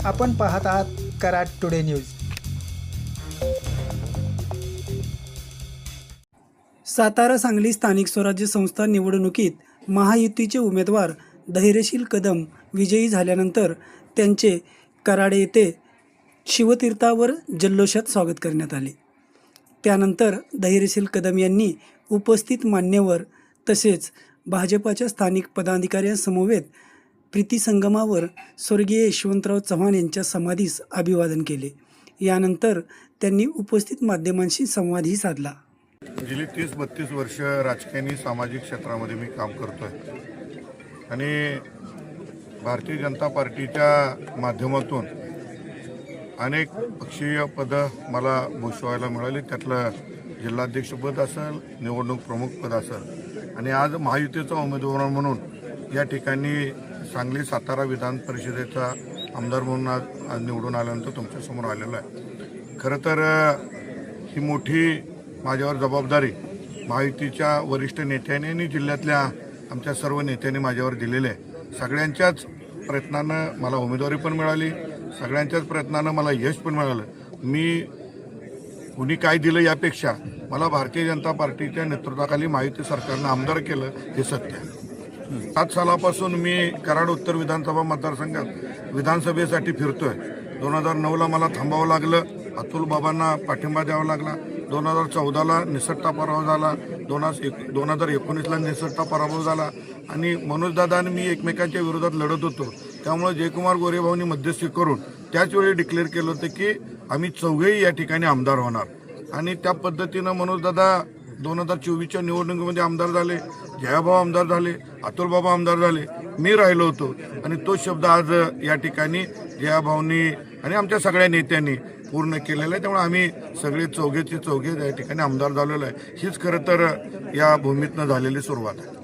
आपण पाहत आहात कराड टुडे न्यूज। सातारा सांगली स्थानिक स्वराज्य संस्था निवडणुकीत महायुतीचे उमेदवार धैर्यशील कदम विजयी झाल्यानंतर त्यांचे कराड येथे शिवतीर्थावर जल्लोषात स्वागत करण्यात आले। त्यानंतर धैर्यशील कदम यांनी उपस्थित मान्यवर तसेच भाजपाच्या स्थानिक पदाधिकाऱ्यांसमवेत प्रीतिसंगमावर स्वर्गीय यशवंतराव चव्हाण यांच्या समाधीस अभिवादन केले। यानंतर त्यांनी उपस्थित माध्यमांशी संवादही साधला। गेली 30-32 वर्ष राजकीय आणि सामाजिक क्षेत्रामध्ये मी काम करतोय आणि भारतीय जनता पार्टीच्या माध्यमातून अनेक पक्षीय पदं मला भूषवायला मिळाली। त्यातलं जिल्हाध्यक्षपद असेल, निवडणूक प्रमुख पद असेल आणि आज महायुतीचा उमेदवार म्हणून या ठिकाणी सांगली सातारा विधान परिषदेचा आमदार म्हणून आज निवडून आल्यानंतर तुमच्यासमोर आलेलो आहे। खरं तर ही मोठी माझ्यावर जबाबदारी महायुतीच्या वरिष्ठ नेत्यांनी आणि जिल्ह्यातल्या आमच्या सर्व नेत्यांनी माझ्यावर दिलेले आहे। सगळ्यांच्याच प्रयत्नानं मला उमेदवारी पण मिळाली, सगळ्यांच्याच प्रयत्नानं मला यश पण मिळालं। मी कुणी काय दिलं यापेक्षा मला भारतीय जनता पार्टीच्या नेतृत्वाखाली महायुती सरकारनं आमदार केलं हे सत्य आहे। 7 सालापासून मी कराड उत्तर विधानसभा मतदारसंघात विधानसभेसाठी फिरतोय। 2009ला मला थांबावं लागलं, अतुल बाबांना पाठिंबा द्यावा लागला। 2014ला निसटता पराभव झाला, 2019ला निसटता पराभव झाला आणि मनोजदादा आणि मी एकमेकांच्या विरोधात लढत होतो। त्यामुळे जयकुमार गोरे भाऊंनी मध्यस्थी करून त्याच वेळी डिक्लेअर केलं होतं की आम्ही चौघेही या ठिकाणी आमदार होणार आणि त्या पद्धतीनं मनोजदादा 2024च्या निवडणुकीमध्ये आमदार झाले, जयाभाऊ आमदार झाले, अतुल बाबा आमदार झाले, मी राहिलो होतो आणि तो शब्द आज या ठिकाणी जयाभाऊंनी आणि आमच्या सगळ्या नेत्यांनी पूर्ण केलेलं आहे। त्यामुळे आम्ही सगळे चौघे या ठिकाणी आमदार झालेलो आहे। हीच खरं तर या भूमीतनं झालेली सुरुवात आहे।